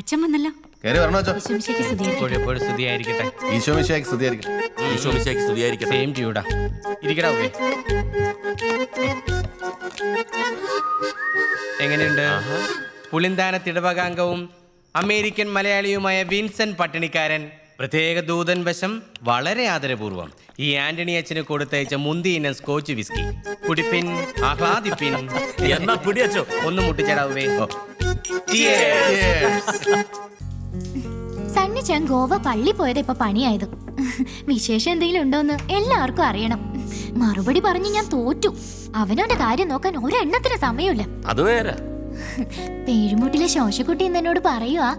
അച്ഛൻ വന്നല്ലോ. കേറി വരണോ അച്ഛാ? ഈശോമിശിഹായ്ക്ക് സ്തുതിയായിരിക്കട്ടെ. എപ്പോഴും സ്തുതിയായിരിക്കട്ടെ. ഈശോമിശിഹായ്ക്ക് സ്തുതിയായിരിക്കട്ടെ. ഈശോമിശിഹായ്ക്ക് സ്തുതിയായിരിക്കട്ടെ. സെയിം ട്യൂടാ. ഇരിക്കടാ. എങ്ങനെയുണ്ട്? പുളിന്താനത്തിടവകാംഗവും അമേരിക്കൻ മലയാളിയുമായ വിൻസെന്റ് പട്ടിണിക്കാരൻ പ്രത്യേക ദൂതൻ വശം വളരെ ആദരപൂർവ്വം ഈ ആന്റണി അച്ഛന് കൊടുത്തയച്ച മുന്തി ഇനം സ്കോച്ച് വിസ്കി കുടിപ്പിൻ, ആഹ്ലാദിപ്പിൻ. എന്നാ പിടിയച്ചോ. ഒന്ന് മുട്ടിച്ചടാവേ. സണ്ണിച്ചാൻ ഗോവ പള്ളി പോയത് ഇപ്പൊ പണിയായത്. വിശേഷം എന്തെങ്കിലും ഉണ്ടോന്ന് എല്ലാവർക്കും അറിയണം. മറുപടി പറഞ്ഞ് ഞാൻ തോറ്റു. അവനവന്റെ കാര്യം നോക്കാൻ ഒരെണ്ണത്തിന് സമയമില്ല. അത് നേരെ. പേഴുമുട്ടിലെ ശോശക്കുട്ടി എന്നോട് പറയുവാ,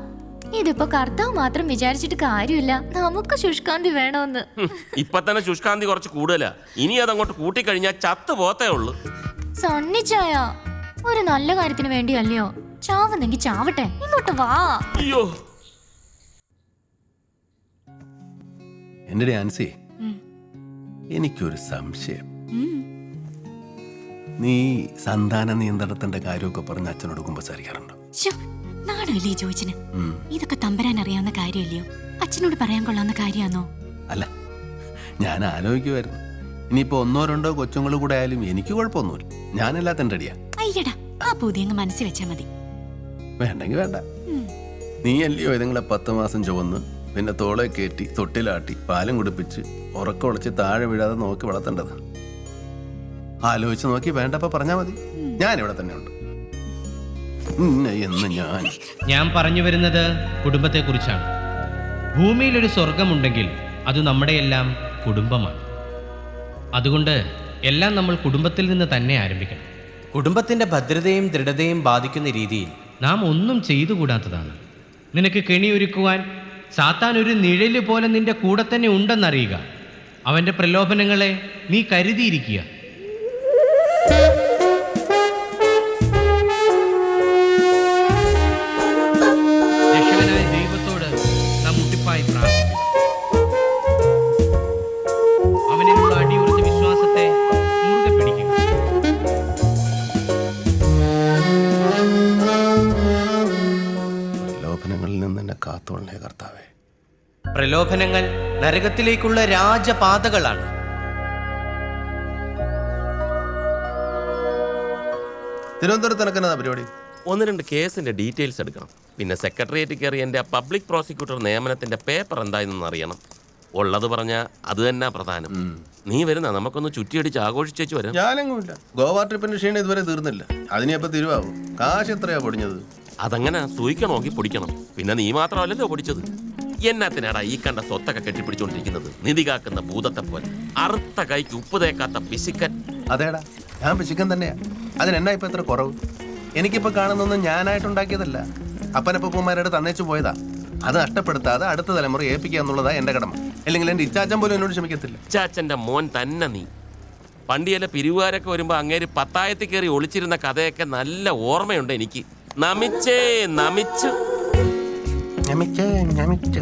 ഇതിപ്പോ കർത്താവ് മാത്രം വിചാരിച്ചിട്ട് കാര്യമില്ല, നമുക്ക് ശുഷ്കാന്തി വേണമെന്ന്. ഇപ്പൊ തന്നെ ശുഷ്കാന്തി കുറച്ച് കൂടുതലാ. ഇനി അതങ്ങോട്ട് കൂട്ടിക്കഴിഞ്ഞാൽ ചത്തു പോത്തേ ഉള്ളു. സണ്ണിച്ചായ ഒരു നല്ല കാര്യത്തിന് വേണ്ടിയല്ലയോ? ചാവുന്നെങ്കി ചാവട്ടെ, ഇങ്ങോട്ട് വാ. അയ്യോ, എന്റെ ആൻസി, എനിക്കൊരു സംശയം. നീ സന്താന നിയന്ത്രണത്തിന്റെ കാര്യമൊക്കെ പറഞ്ഞ് അച്ഛനോട് കുമ്പസാരിക്കാറുണ്ടോ? നാണല്ലേ ചോദിച്ചിന്? ഇതൊക്കെ തമ്പരാൻ അറിയാവുന്ന കാര്യമല്ലയോ? അച്ഛനോട് പറയാൻ കൊള്ളാവുന്ന കാര്യമാണോ? അല്ല, ഞാൻ ആലോചിക്കുമായിരുന്നു, ഇനിയിപ്പോ ഒന്നോ രണ്ടോ കൊച്ചുങ്ങൾ കൂടെ ആയാലും എനിക്ക് കുഴപ്പമൊന്നുമില്ല. ഞാനെല്ലാത്തിനും റെഡിയാ. അയ്യടാ, ആ പൂതി അങ്ങ് മനസ്സിൽ വെച്ചാ മതി. വേണ്ടെങ്കി വേണ്ട. നീ അല്ലയോ ഇതുങ്ങളെ 10 മാസം ചുവന്ന് പിന്നെ തോളെ കയറ്റി തൊട്ടിലാട്ടി പാലും കുടിപ്പിച്ച് ഉറക്കൊളച്ച് താഴെ വീഴാതെ നോക്കി വളർത്തേണ്ടത്. ആലോചിച്ച് നോക്കി വേണ്ടപ്പോ പറഞ്ഞാ മതി. ഞാനിവിടെ തന്നെ ഉണ്ട്. ഞാൻ പറഞ്ഞു വരുന്നത് കുടുംബത്തെക്കുറിച്ചാണ്. ഭൂമിയിൽ ഒരു സ്വർഗമുണ്ടെങ്കിൽ അത് നമ്മുടെ എല്ലാം കുടുംബമാണ്. അതുകൊണ്ട് എല്ലാം നമ്മൾ കുടുംബത്തിൽ നിന്ന് തന്നെ ആരംഭിക്കണം. കുടുംബത്തിന്റെ ഭദ്രതയും ദൃഢതയും ബാധിക്കുന്ന രീതിയിൽ നാം ഒന്നും ചെയ്തുകൂടാത്തതാണ്. നിനക്ക് കെണിയൊരുക്കുവാൻ സാത്താൻ ഒരു നിഴല് പോലെ നിന്റെ കൂടെ തന്നെ ഉണ്ടെന്നറിയുക. അവന്റെ പ്രലോഭനങ്ങളെ നീ കരുതിയിരിക്കുക. രക്ഷകനായ ദൈവത്തോട് നാം മുട്ടിപ്പായി പ്രാർത്ഥിക്കുക. അവനിലുള്ള അടിയുറച്ച വിശ്വാസത്തെ മുറുകെ പിടിക്കുക. പ്രലോഭനങ്ങളിൽ നിന്ന് എന്നെ കാത്തോളണേ കർത്താവേ. പ്രലോഭനങ്ങൾ നരകത്തിലേക്കുള്ള രാജപാതകളാണ്. തിരുവനന്തപുരത്ത് നടക്കുന്ന പരിപാടി 1-2 കേസിന്റെ ഡീറ്റെയിൽസ് എടുക്കണം. പിന്നെ സെക്രട്ടേറിയറ്റ് കയറി എൻ്റെ പബ്ലിക് പ്രോസിക്യൂട്ടർ നിയമനത്തിന്റെ പേപ്പർ എന്തായെന്ന് അറിയണം. ഉള്ളത് പറഞ്ഞ അത് തന്നെ പ്രധാനം. നീ വരുന്ന നമുക്കൊന്ന് ചുറ്റിയടിച്ച് ആഘോഷിച്ചു വരാം. ഞാനെങ്ങുമില്ല. ഗോവ ട്രിപ്പിന്റെ ക്ഷീണം ഇതുവരെ തീർന്നില്ല. അതിനെപ്പോ തിരുവാവും. കാശ് എത്രയാ പൊടിഞ്ഞത്? അതങ്ങനെ സൂയിക്ക നോക്കി പൊടിക്കണം. പിന്നെ നീ മാത്രമല്ലല്ലോ പൊടിച്ചത്. എന്നാത്തിനാടാ ഈ കണ്ട സ്വത്തൊക്കെ കെട്ടിപ്പിടിച്ചോണ്ടിരിക്കുന്നത്? നിധി കാക്കുന്ന ഭൂതത്തെ പോലെ. അറുത്ത കൈക്ക് ഉപ്പ് തേക്കാത്ത പിശുക്കൻ. അതേടാ, ഞാൻ പിശുക്കൻ തന്നെയാ. അതിനെന്നാ ഇപ്പൊ എത്ര കുറവ്? എനിക്കിപ്പോ കാണുന്നൊന്നും ഞാനായിട്ടുണ്ടാക്കിയതല്ല. അപ്പനപ്പൂപ്പന്മാരോട് തന്നേച്ചു പോയതാ. അത് നഷ്ടപ്പെടുത്താതെ അടുത്ത തലമുറ ഏൽപ്പിക്കുക എന്നുള്ളതാ എന്റെ കടമ. അല്ലെങ്കിൽ എന്റെ ഇച്ചാച്ചൻ പോലും എന്നോട് ക്ഷമിക്കത്തില്ല. ഇച്ചാച്ചന്റെ മോൻ തന്നെ നീ. പണ്ടിയല്ല പിരിവുകാരൊക്കെ വരുമ്പോ അങ്ങേര് പത്തായത്തിൽ കയറി ഒളിച്ചിരുന്ന കഥയൊക്കെ നല്ല ഓർമ്മയുണ്ട് എനിക്ക്. നമിച്ചേ നമിച്ചു. നമിച്ചേ നമിച്ചു.